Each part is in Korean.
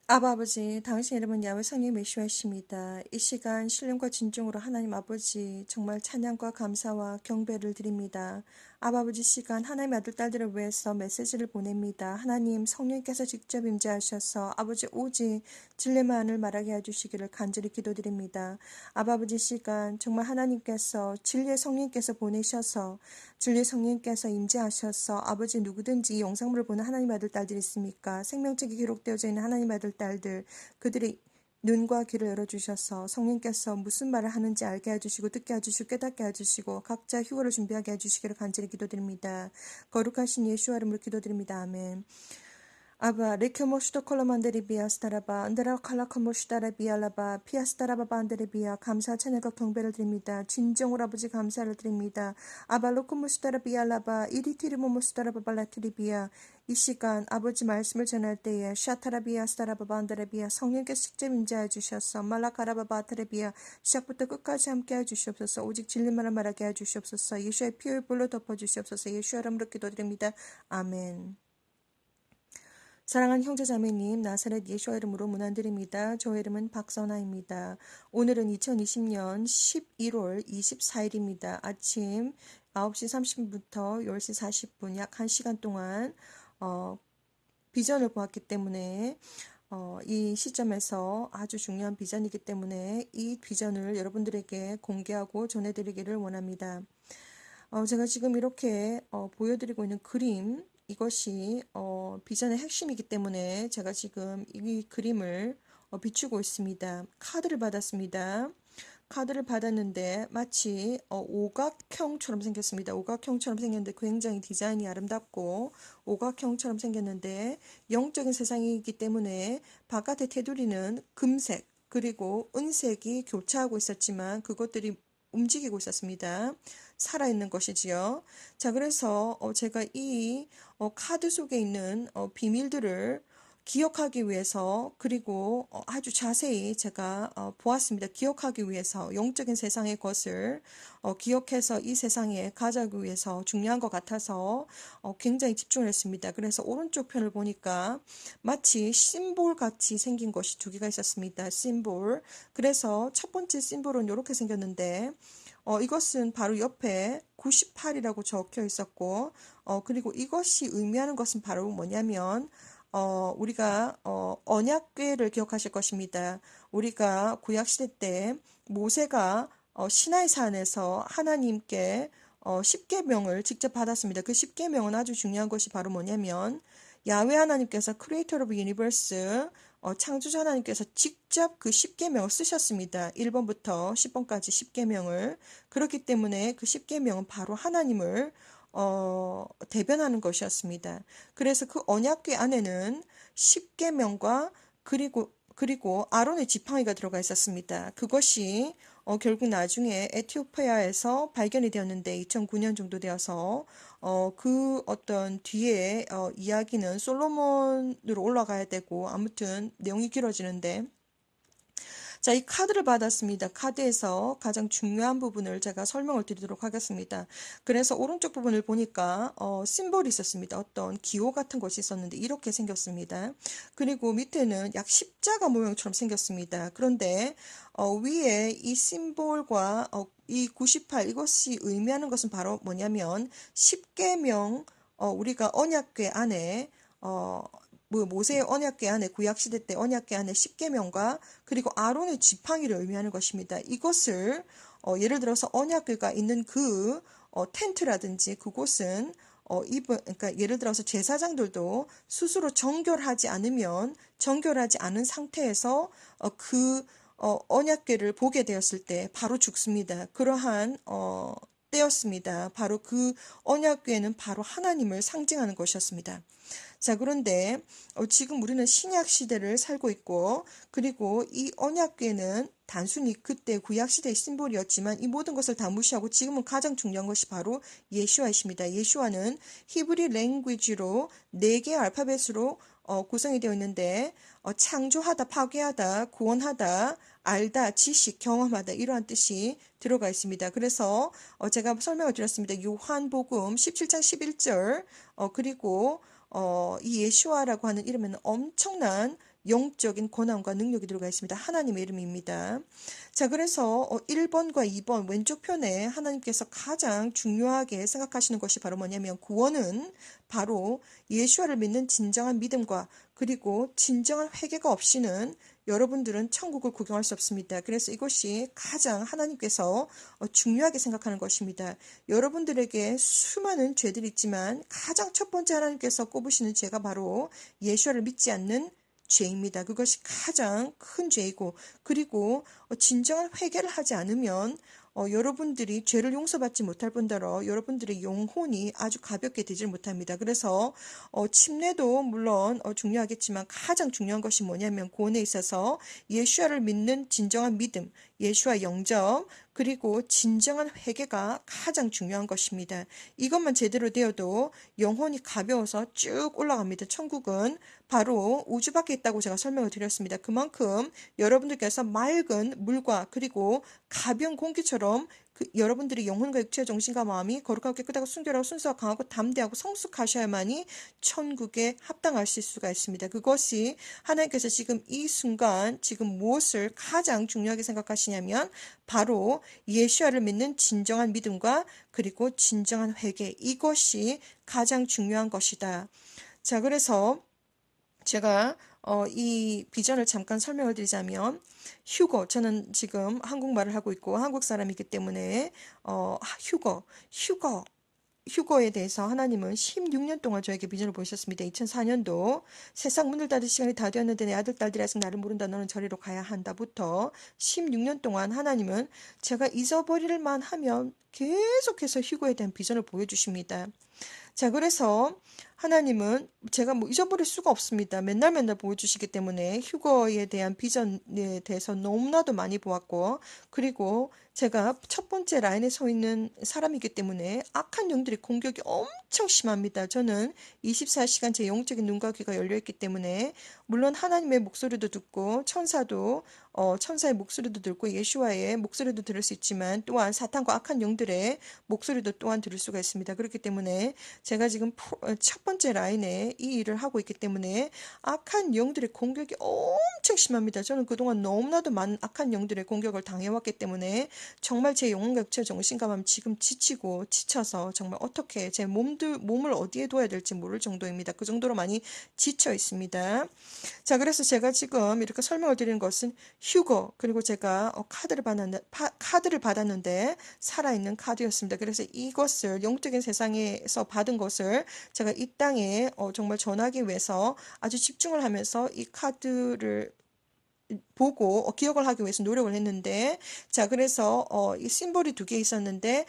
아바 아버지, 당신 이름은 야훼 성령 메시아이십니다. 이 시간 신령과 진정으로 하나님 아버지 정말 찬양과 감사와 경배를 드립니다. 아바 아버지 시간 하나님의 아들 딸들을 위해서 메시지를 보냅니다. 하나님 성령께서 직접 임재하셔서 아버지 오직 진리만을 말하게 해주시기를 간절히 기도드립니다. 아바 아버지 시간 정말 하나님께서 진리의 성령께서 보내셔서 진리의 성령께서 임재하셔서 아버지 누구든지 이 영상물을 보는 하나님의 아들 딸들이 있습니까? 생명책이 기록되어져 있는 하나님의 아들 딸들 그들의 눈과 귀를 열어주셔서 성령께서 무슨 말을 하는지 알게 해주시고 듣게 해주시고 깨닫게 해주시고 각자 휴거를 준비하게 해주시기를 간절히 기도드립니다. 거룩하신 예수와 이름으로 기도드립니다. 아멘. 아바 레케모슈도 콜로만데리비아 스타라바 안데라 칼라코모슈다라비알라바 피아스타라바바 안데리비아 감사 찬양과 경배를 드립니다. 진정으로 아버지 감사를 드립니다. 아바 로코모슈다라비알라바 이리티리모모스다라바발라티리비아 이 시간 아버지 말씀을 전할 때에 샤타라비아 스타라바바 안데레비아 성령께서 직접 임재해 주셔서 말라카라바바 아테레비아 시작부터 끝까지 함께 해주시옵소서. 오직 진리만을 말하게 해주시옵소서. 예수의 피의 불로 덮어주시옵소서. 예수의 이름으로 기도드립니다. 아멘. 사랑하는 형제자매님, 나사렛 예수와 이름으로 문안드립니다. 저 이름은 박선아입니다. 오늘은 2020년 11월 24일입니다. 아침 9시 30분부터 10시 40분 약 1시간 동안 비전을 보았기 때문에 이 시점에서 아주 중요한 비전이기 때문에 이 비전을 여러분들에게 공개하고 전해드리기를 원합니다. 제가 지금 이렇게 보여드리고 있는 그림 이것이 비전의 핵심이기 때문에 제가 지금 이 그림을 비추고 있습니다. 카드를 받았습니다. 카드를 받았는데 마치 오각형처럼 생겼습니다. 오각형처럼 생겼는데 굉장히 디자인이 아름답고 오각형처럼 생겼는데 영적인 세상이기 때문에 바깥의 테두리는 금색 그리고 은색이 교차하고 있었지만 그것들이 움직이고 있었습니다. 살아있는 것이지요. 자, 그래서 제가 이 카드 속에 있는 비밀들을 기억하기 위해서 그리고 아주 자세히 제가 보았습니다. 기억하기 위해서 영적인 세상의 것을 기억해서 이 세상에 가자기 위해서 중요한 것 같아서 굉장히 집중을 했습니다. 그래서 오른쪽 편을 보니까 마치 심볼 같이 생긴 것이 두 개가 있었습니다. 심볼. 그래서 첫 번째 심볼은 이렇게 생겼는데 이것은 바로 옆에 98이라고 적혀 있었고 그리고 이것이 의미하는 것은 바로 뭐냐면 우리가 언약궤를 기억하실 것입니다. 우리가 구약시대 때 모세가 시나이 산에서 하나님께 십계명을 직접 받았습니다. 그 십계명은 아주 중요한 것이 바로 뭐냐면 야훼 하나님께서 크리에이터 오브 유니버스 창조자 하나님께서 직접 그 십계명을 쓰셨습니다. 1번부터 10번까지 십계명을. 그렇기 때문에 그 십계명은 바로 하나님을 대변하는 것이었습니다. 그래서 그 언약궤 안에는 십계명과 그리고 아론의 지팡이가 들어가 있었습니다. 그것이 결국 나중에 에티오피아에서 발견이 되었는데 2009년 정도 되어서 그 어떤 뒤에 이야기는 솔로몬으로 올라가야 되고 아무튼 내용이 길어지는데 자, 이 카드를 받았습니다. 카드에서 가장 중요한 부분을 제가 설명을 드리도록 하겠습니다. 그래서 오른쪽 부분을 보니까 심볼이 있었습니다. 어떤 기호 같은 것이 있었는데 이렇게 생겼습니다. 그리고 밑에는 약 십자가 모형처럼 생겼습니다. 그런데 위에 이 심볼과 이 98 이것이 의미하는 것은 바로 뭐냐면 십계명 우리가 언약궤 안에 모세의 언약궤 안에 구약시대 때 언약궤 안에 십계명과 그리고 아론의 지팡이를 의미하는 것입니다. 이것을 예를 들어서 언약궤가 있는 그 텐트라든지 그곳은 그러니까 예를 들어서 제사장들도 스스로 정결하지 않은 상태에서 그 언약궤를 보게 되었을 때 바로 죽습니다. 그러한 때였습니다. 바로 그 언약궤는 바로 하나님을 상징하는 것이었습니다. 자, 그런데 지금 우리는 신약 시대를 살고 있고 그리고 이 언약궤는 단순히 그때 구약 시대의 심볼이었지만 이 모든 것을 다 무시하고 지금은 가장 중요한 것이 바로 예수아이십니다. 예수아는 히브리 랭귀지로 4개의 알파벳으로 구성이 되어 있는데 창조하다, 파괴하다, 구원하다, 알다, 지식, 경험하다 이러한 뜻이 들어가 있습니다. 그래서 제가 설명을 드렸습니다. 요한복음 17장 11절 그리고 이 예수아라고 하는 이름에는 엄청난 영적인 권한과 능력이 들어가 있습니다. 하나님의 이름입니다. 자, 그래서 1번과 2번 왼쪽 편에 하나님께서 가장 중요하게 생각하시는 것이 바로 뭐냐면 구원은 바로 예수와를 믿는 진정한 믿음과 그리고 진정한 회개가 없이는 여러분들은 천국을 구경할 수 없습니다. 그래서 이것이 가장 하나님께서 중요하게 생각하는 것입니다. 여러분들에게 수많은 죄들이 있지만 가장 첫 번째 하나님께서 꼽으시는 죄가 바로 예수와를 믿지 않는 죄입니다. 그것이 가장 큰 죄이고 그리고 진정한 회개를 하지 않으면 여러분들이 죄를 용서받지 못할 뿐더러 여러분들의 영혼이 아주 가볍게 되질 못합니다. 그래서 침례도 물론 중요하겠지만 가장 중요한 것이 뭐냐면 구원에 있어서 예수와를 믿는 진정한 믿음, 예수와 영접, 그리고 진정한 회개가 가장 중요한 것입니다. 이것만 제대로 되어도 영혼이 가벼워서 쭉 올라갑니다. 천국은 바로 우주 밖에 있다고 제가 설명을 드렸습니다. 그만큼 여러분들께서 맑은 물과 그리고 가벼운 공기처럼 여러분들이 영혼과 육체와 정신과 마음이 거룩하고 깨끗하고 순결하고 순수하고 강하고 담대하고 성숙하셔야만이 천국에 합당하실 수가 있습니다. 그것이 하나님께서 지금 이 순간 지금 무엇을 가장 중요하게 생각하시냐면 바로 예수와를 믿는 진정한 믿음과 그리고 진정한 회개, 이것이 가장 중요한 것이다. 자, 그래서 제가 이 비전을 잠깐 설명을 드리자면 휴거, 저는 지금 한국말을 하고 있고 한국 사람이기 때문에 휴거에 대해서 하나님은 16년 동안 저에게 비전을 보이셨습니다. 2004년도 세상 문을 닫을 시간이 다 되었는데 내 아들 딸들이 아직 나를 모른다. 너는 저리로 가야 한다부터 16년 동안 하나님은 제가 잊어버릴만 하면 계속해서 휴거에 대한 비전을 보여주십니다. 자, 그래서 하나님은 제가 뭐 잊어버릴 수가 없습니다. 맨날 보여주시기 때문에 휴거에 대한 비전에 대해서 너무나도 많이 보았고, 그리고 제가 첫 번째 라인에 서 있는 사람이기 때문에 악한 영들의 공격이 엄청 심합니다. 저는 24시간 제 영적인 눈과 귀가 열려있기 때문에 물론 하나님의 목소리도 듣고 천사의 목소리도 듣고 예수와의 목소리도 들을 수 있지만 또한 사탄과 악한 영들의 목소리도 또한 들을 수가 있습니다. 그렇기 때문에 제가 지금 첫 번째 라인에 이 일을 하고 있기 때문에 악한 영들의 공격이 엄청 심합니다. 저는 그동안 너무나도 많은 악한 영들의 공격을 당해왔기 때문에 정말 제 영혼과 육체 정신과 마음 지금 지치고 지쳐서 정말 어떻게 제 몸을 어디에 둬야 될지 모를 정도입니다. 그 정도로 많이 지쳐 있습니다. 자, 그래서 제가 지금 이렇게 설명을 드리는 것은 휴거, 그리고 제가 카드를 받았는데 살아있는 카드였습니다. 그래서 이것을 영적인 세상에서 받은 것을 제가 이 땅에 정말 전하기 위해서 아주 집중을 하면서 이 카드를 보고 기억을 하기 위해서 노력을 했는데, 자, 그래서 이 심볼이 두 개 있었는데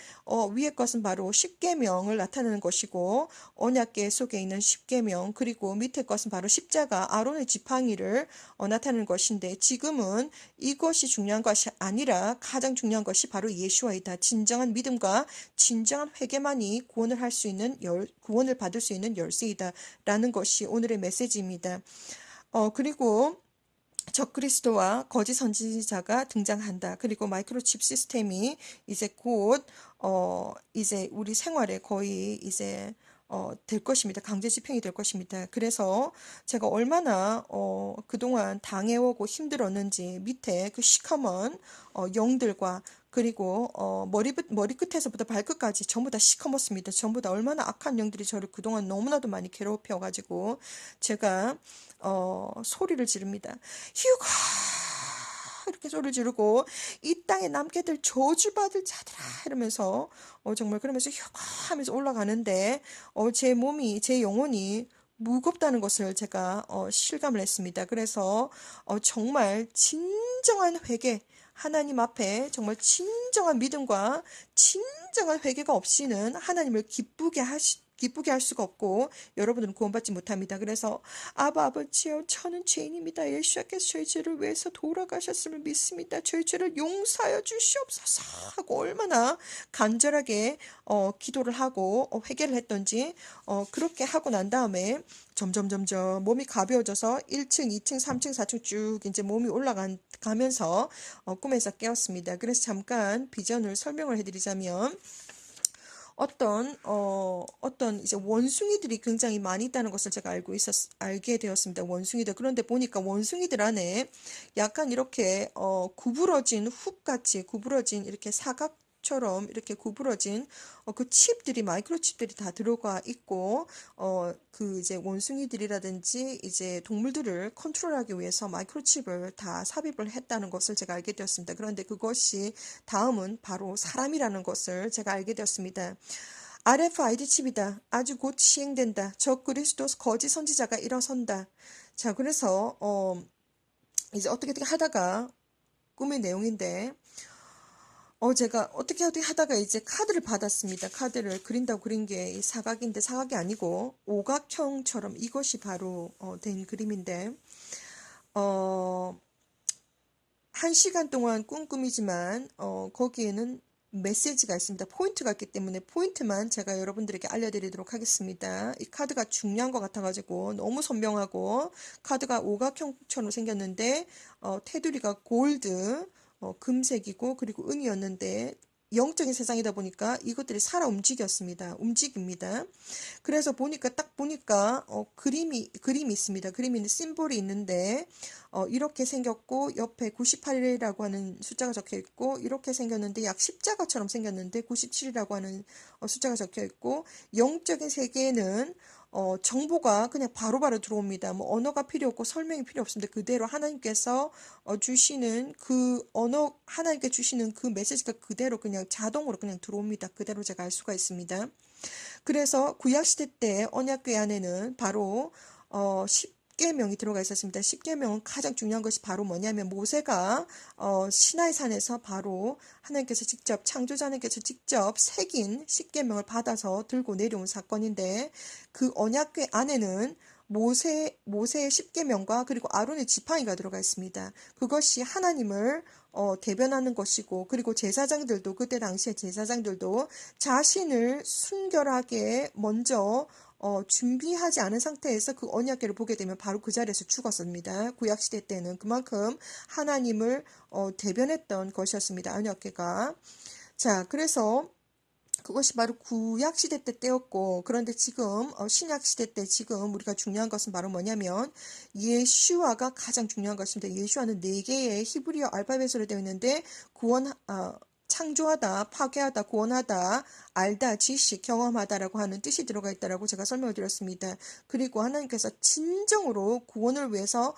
위에 것은 바로 십계명을 나타내는 것이고 언약궤 속에 있는 십계명, 그리고 밑에 것은 바로 십자가 아론의 지팡이를 나타내는 것인데, 지금은 이것이 중요한 것이 아니라 가장 중요한 것이 바로 예수와이다. 진정한 믿음과 진정한 회개만이 구원을 할 수 있는 구원을 받을 수 있는 열쇠이다 라는 것이 오늘의 메시지입니다. 그리고 적그리스도와 거짓 선지자가 등장한다. 그리고 마이크로칩 시스템이 이제 곧 이제 우리 생활에 거의 이제 될 것입니다. 강제 집행이 될 것입니다. 그래서 제가 얼마나 그동안 당해오고 힘들었는지 밑에 그 시커먼 영들과 그리고 머리끝에서부터 발끝까지 전부 다 시커멓습니다. 전부 다 얼마나 악한 영들이 저를 그동안 너무나도 많이 괴롭혀가지고 제가 소리를 지릅니다. 휴가 이렇게 소리를 지르고 이 땅에 남게 될 저주받을 자들아 이러면서 정말 그러면서 휴가 하면서 올라가는데 제 영혼이 무겁다는 것을 제가 실감을 했습니다. 그래서 정말 진정한 회개, 하나님 앞에 정말 진정한 믿음과 진정한 회개가 없이는 하나님을 기쁘게 할 수가 없고 여러분들은 구원받지 못합니다. 그래서 아버지여, 저는 죄인입니다. 예수께서 저희 죄를 위해서 돌아가셨음을 믿습니다. 저희 죄를 용서하여 주시옵소서 하고 얼마나 간절하게 기도를 하고 회개를 했던지 그렇게 하고 난 다음에 점점 몸이 가벼워져서 1층, 2층, 3층, 4층 쭉 이제 몸이 올라가면서 꿈에서 깨었습니다. 그래서 잠깐 비전을 설명을 해드리자면 어떤 이제 원숭이들이 굉장히 많이 있다는 것을 제가 알게 되었습니다. 원숭이들. 그런데 보니까 원숭이들 안에 약간 이렇게 구부러진 훅같이 구부러진 이렇게 사각처럼 이렇게 구부러진 그 칩들이 마이크로 칩들이 다 들어가 있고 그 이제 원숭이들이라든지 이제 동물들을 컨트롤하기 위해서 마이크로 칩을 다 삽입을 했다는 것을 제가 알게 되었습니다. 그런데 그것이 다음은 바로 사람이라는 것을 제가 알게 되었습니다. RFID 칩이다. 아주 곧 시행된다. 적 그리스도 거짓 선지자가 일어선다. 자, 그래서 이제 어떻게 하다가 꿈의 내용인데 제가 어떻게 하다가 이제 카드를 받았습니다. 카드를 그린다고 그린 게 사각인데 사각이 아니고 오각형처럼 이것이 바로 된 그림인데 어, 1시간 동안 꿈꾸미지만 거기에는 메시지가 있습니다. 포인트가 있기 때문에 포인트만 제가 여러분들에게 알려드리도록 하겠습니다. 이 카드가 중요한 것 같아가지고 너무 선명하고 카드가 오각형처럼 생겼는데 테두리가 골드, 금색이고 그리고 은이었는데 영적인 세상이다 보니까 이것들이 살아 움직입니다. 그래서 딱 보니까 그림이 있습니다. 그림이 심볼이 있는데 이렇게 생겼고 옆에 98이라고 하는 숫자가 적혀 있고 이렇게 생겼는데 약 십자가처럼 생겼는데 97이라고 하는 숫자가 적혀 있고 영적인 세계에는 정보가 그냥 바로바로 들어옵니다. 뭐 언어가 필요 없고 설명이 필요 없습니다. 그대로 하나님께서 주시는 하나님께 주시는 그 메시지가 그대로 그냥 자동으로 그냥 들어옵니다. 그대로 제가 알 수가 있습니다. 그래서 구약시대 때 언약궤 안에는 바로 10계명이 들어가 있었습니다. 10계명은 가장 중요한 것이 바로 뭐냐면 모세가 시나이 산에서 바로 하나님께서 직접 창조자 하나님께서 직접 새긴 10계명을 받아서 들고 내려온 사건인데 그 언약궤 안에는 모세의 10계명과 그리고 아론의 지팡이가 들어가 있습니다. 그것이 하나님을 대변하는 것이고 그리고 제사장들도 그때 당시에 제사장들도 자신을 순결하게 먼저 준비하지 않은 상태에서 그 언약궤를 보게 되면 바로 그 자리에서 죽었습니다. 구약시대 때는 그만큼 하나님을 대변했던 것이었습니다. 언약궤가. 자, 그래서 그것이 바로 구약 시대 때 때였고 그런데 지금 신약 시대 때 지금 우리가 중요한 것은 바로 뭐냐면 예슈아가 가장 중요한 것입니다. 예슈아는 4개의 히브리어 알파벳으로 되어 있는데 창조하다, 파괴하다, 구원하다, 알다, 지식, 경험하다라고 하는 뜻이 들어가 있다라고 제가 설명을 드렸습니다. 그리고 하나님께서 진정으로 구원을 위해서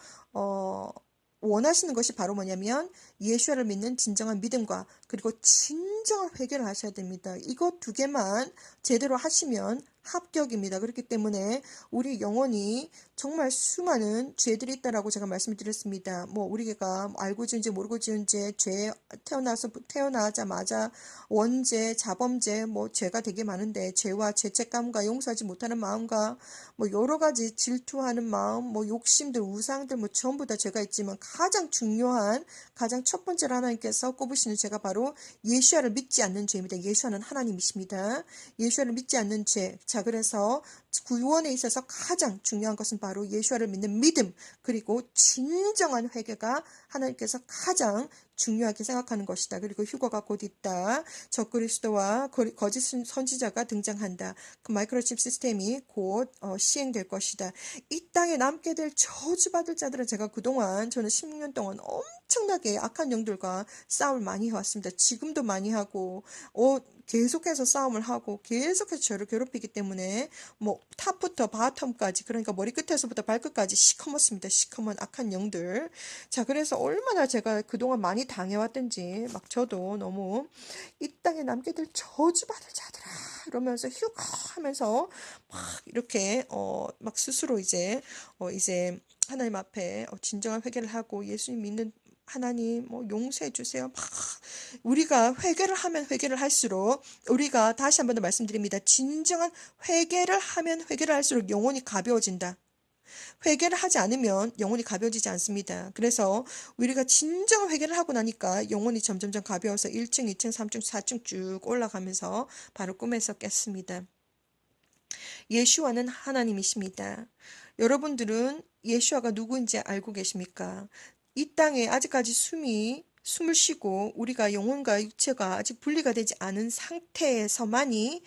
원하시는 것이 바로 뭐냐면 예수를 믿는 진정한 믿음과 그리고 진정한 회개를 하셔야 됩니다. 이것 2개만 제대로 하시면 합격입니다. 그렇기 때문에 우리 영혼이 정말 수많은 죄들이 있다라고 제가 말씀을 드렸습니다. 뭐 우리가 알고 지은 죄 모르고 지은 죄 태어나자마자 원죄, 자범죄, 뭐 죄가 되게 많은데 죄와 죄책감과 용서하지 못하는 마음과 뭐 여러 가지 질투하는 마음, 뭐 욕심들, 우상들 뭐 전부 다 죄가 있지만 가장 중요한 가장 첫 번째로 하나님께서 꼽으시는 죄가 바로 예수야를 믿지 않는 죄입니다. 예수야는 하나님이십니다. 예수야를 믿지 않는 죄. 자, 그래서 구원에 있어서 가장 중요한 것은 바로 예수야를 믿는 믿음 그리고 진정한 회개가 하나님께서 가장 중요하게 생각하는 것이다. 그리고 휴거가 곧 있다. 적그리스도와 거짓 선지자가 등장한다. 그 마이크로칩 시스템이 곧 시행될 것이다. 이 땅에 남게 될 저주받을 자들은 제가 그동안 저는 16년 동안 엄청나게 악한 영들과 싸움을 많이 해왔습니다. 지금도 많이 하고 계속해서 싸움을 하고 계속해서 저를 괴롭히기 때문에 뭐 탑부터 바텀까지 그러니까 머리끝에서부터 발끝까지 시커멓습니다. 시커먼 악한 영들. 자, 그래서 얼마나 제가 그동안 많이 당해왔든지 막 저도 너무 이 땅에 남게 될 저주받을 자들아 이러면서 휴가 하면서 막 이렇게 막 스스로 이제 하나님 앞에 진정한 회개를 하고 예수님 믿는 하나님 뭐 용서해 주세요. 막 우리가 회개를 하면 회개를 할수록 우리가 다시 한 번 더 말씀드립니다. 진정한 회개를 하면 회개를 할수록 영혼이 가벼워진다. 회개를 하지 않으면 영혼이 가벼워지지 않습니다. 그래서 우리가 진정 회개를 하고 나니까 영혼이 점점점 가벼워서 1층, 2층, 3층, 4층 쭉 올라가면서 바로 꿈에서 깼습니다. 예수와는 하나님이십니다. 여러분들은 예수와가 누구인지 알고 계십니까? 이 땅에 아직까지 숨을 쉬고 우리가 영혼과 육체가 아직 분리가 되지 않은 상태에서만이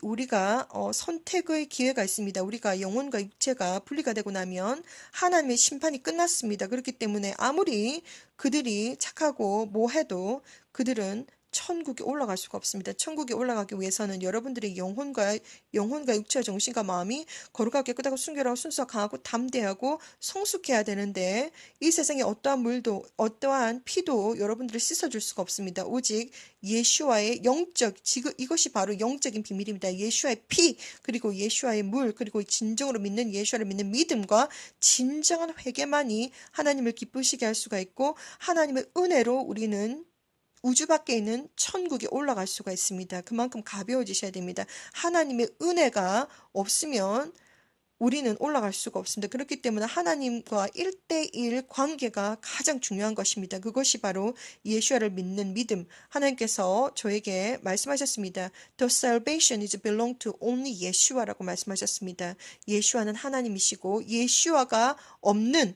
우리가 선택의 기회가 있습니다. 우리가 영혼과 육체가 분리가 되고 나면 하나님의 심판이 끝났습니다. 그렇기 때문에 아무리 그들이 착하고 뭐 해도 그들은 천국에 올라갈 수가 없습니다. 천국에 올라가기 위해서는 여러분들의 영혼과 육체와 정신과 마음이 거룩하고 깨끗하고 순결하고 순수하고 강하고 담대하고 성숙해야 되는데 이 세상에 어떠한 물도 어떠한 피도 여러분들을 씻어줄 수가 없습니다. 오직 예수와의 지금 이것이 바로 영적인 비밀입니다. 예수와의 피 그리고 예수와의 물 그리고 진정으로 믿는 예수를 믿는 믿음과 진정한 회개만이 하나님을 기쁘시게 할 수가 있고 하나님의 은혜로 우리는 우주 밖에 있는 천국에 올라갈 수가 있습니다. 그만큼 가벼워지셔야 됩니다. 하나님의 은혜가 없으면 우리는 올라갈 수가 없습니다. 그렇기 때문에 하나님과 1대1 관계가 가장 중요한 것입니다. 그것이 바로 예수와를 믿는 믿음. 하나님께서 저에게 말씀하셨습니다. The salvation is belong to only 예수와라고 말씀하셨습니다. 예수와는 하나님이시고 예수와가 없는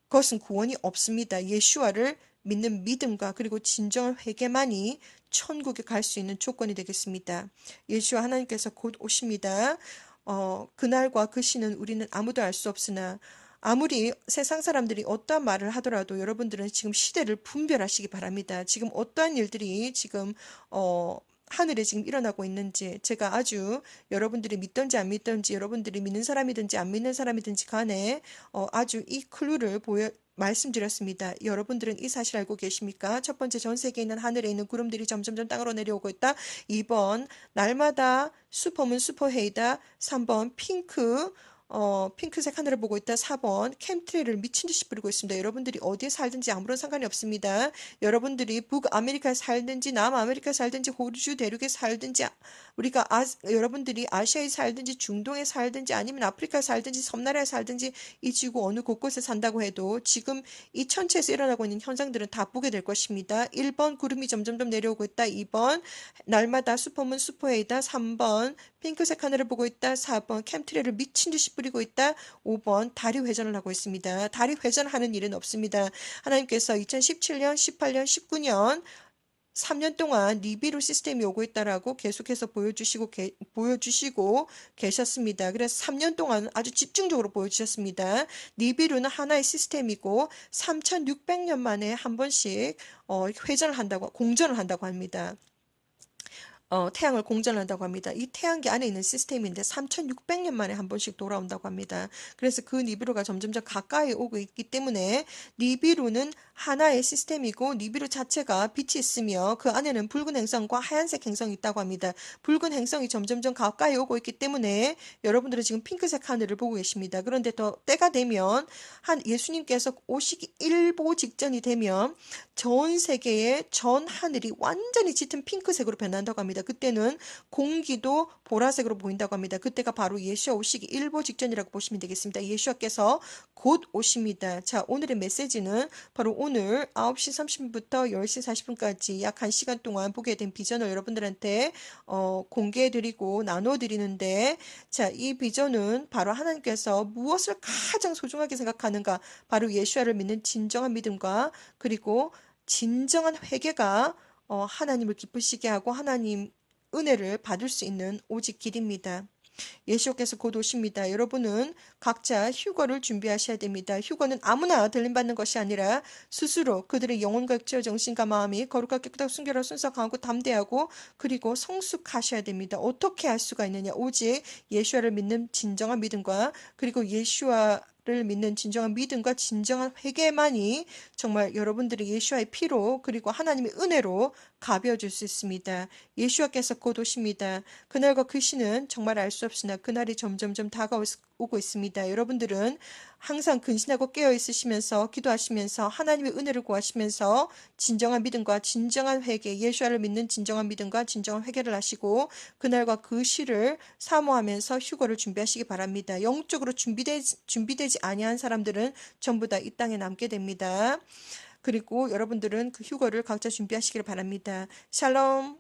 것은 구원이 없습니다. 예수와를 믿는 믿음과 그리고 진정한 회개만이 천국에 갈 수 있는 조건이 되겠습니다. 예수와 하나님께서 곧 오십니다. 그날과 그 시는 우리는 아무도 알 수 없으나 아무리 세상 사람들이 어떠한 말을 하더라도 여러분들은 지금 시대를 분별하시기 바랍니다. 지금 어떠한 일들이 지금 하늘에 지금 일어나고 있는지 제가 아주 여러분들이 믿든지 안 믿든지 여러분들이 믿는 사람이든지 안 믿는 사람이든지 간에 아주 이 클루를 말씀드렸습니다. 여러분들은 이 사실 알고 계십니까? 첫 번째 전 세계에 있는 하늘에 있는 구름들이 점점점 땅으로 내려오고 있다. 2번 날마다 슈퍼문 슈퍼헤이다. 3번 핑크색 하늘을 보고 있다. 4번 캠트레이를 미친 듯이 부리고 있습니다. 여러분들이 어디에 살든지 아무런 상관이 없습니다. 여러분들이 북아메리카에 살든지 남아메리카에 살든지 호주 대륙에 살든지 여러분들이 아시아에 살든지 중동에 살든지 아니면 아프리카에 살든지 섬나라에 살든지 이 지구 어느 곳곳에 산다고 해도 지금 이 천체에서 일어나고 있는 현상들은 다 보게 될 것입니다. 1번 구름이 점점점 내려오고 있다. 2번 날마다 슈퍼문 슈퍼헤이다. 3번 핑크색 하늘을 보고 있다. 4번 캠트레이를 미친 듯이 뿌리고 있다. 5번 다리 회전을 하고 있습니다. 다리 회전하는 일은 없습니다. 하나님께서 2017년, 18년, 19년 3년 동안 니비루 시스템이 오고 있다라고 계속해서 보여주시고 계셨습니다. 그래서 3년 동안 아주 집중적으로 보여주셨습니다. 니비루는 하나의 시스템이고 3,600년 만에 한 번씩 공전을 한다고 합니다. 태양을 공전한다고 합니다. 이 태양계 안에 있는 시스템인데 3,600년 만에 한 번씩 돌아온다고 합니다. 그래서 그 니비루가 점점점 가까이 오고 있기 때문에 니비루는 하나의 시스템이고 니비루 자체가 빛이 있으며 그 안에는 붉은 행성과 하얀색 행성이 있다고 합니다. 붉은 행성이 점점점 가까이 오고 있기 때문에 여러분들은 지금 핑크색 하늘을 보고 계십니다. 그런데 더 때가 되면 예수님께서 오시기 일보 직전이 되면 전 세계의 전 하늘이 완전히 짙은 핑크색으로 변한다고 합니다. 그때는 공기도 보라색으로 보인다고 합니다. 그때가 바로 예수와 오시기 일보 직전이라고 보시면 되겠습니다. 예수와께서 곧 오십니다. 자, 오늘의 메시지는 바로 오늘 9시 30분부터 10시 40분까지 약 1시간 동안 보게 된 비전을 여러분들한테 공개해드리고 나눠드리는데 자, 이 비전은 바로 하나님께서 무엇을 가장 소중하게 생각하는가 바로 예수와를 믿는 진정한 믿음과 그리고 진정한 회개가 하나님을 기쁘시게 하고 하나님 은혜를 받을 수 있는 오직 길입니다. 예수께서 곧 오십니다. 여러분은 각자 휴거를 준비하셔야 됩니다. 휴거는 아무나 들림받는 것이 아니라 스스로 그들의 영혼과 육체와 정신과 마음이 거룩하고 깨끗하고 순결하고 순수하고 강하고 담대하고 그리고 성숙하셔야 됩니다. 어떻게 할 수가 있느냐? 오직 예수를 믿는 진정한 믿음과 그리고 예수를 믿는 진정한 믿음과 진정한 회개만이 정말 여러분들이 예수와의 피로 그리고 하나님의 은혜로 가벼워질 수 있습니다. 예수와께서 곧 오십니다. 그날과 그 시는 정말 알 수 없으나 그날이 점점점 다가오고 있습니다. 여러분들은 항상 근신하고 깨어 있으시면서 기도하시면서 하나님의 은혜를 구하시면서 진정한 믿음과 진정한 회개, 예수와를 믿는 진정한 믿음과 진정한 회개를 하시고 그날과 그 시를 사모하면서 휴거를 준비하시기 바랍니다. 영적으로 준비되지 아니한 사람들은 전부 다 이 땅에 남게 됩니다. 그리고 여러분들은 그 휴거를 각자 준비하시길 바랍니다. 샬롬.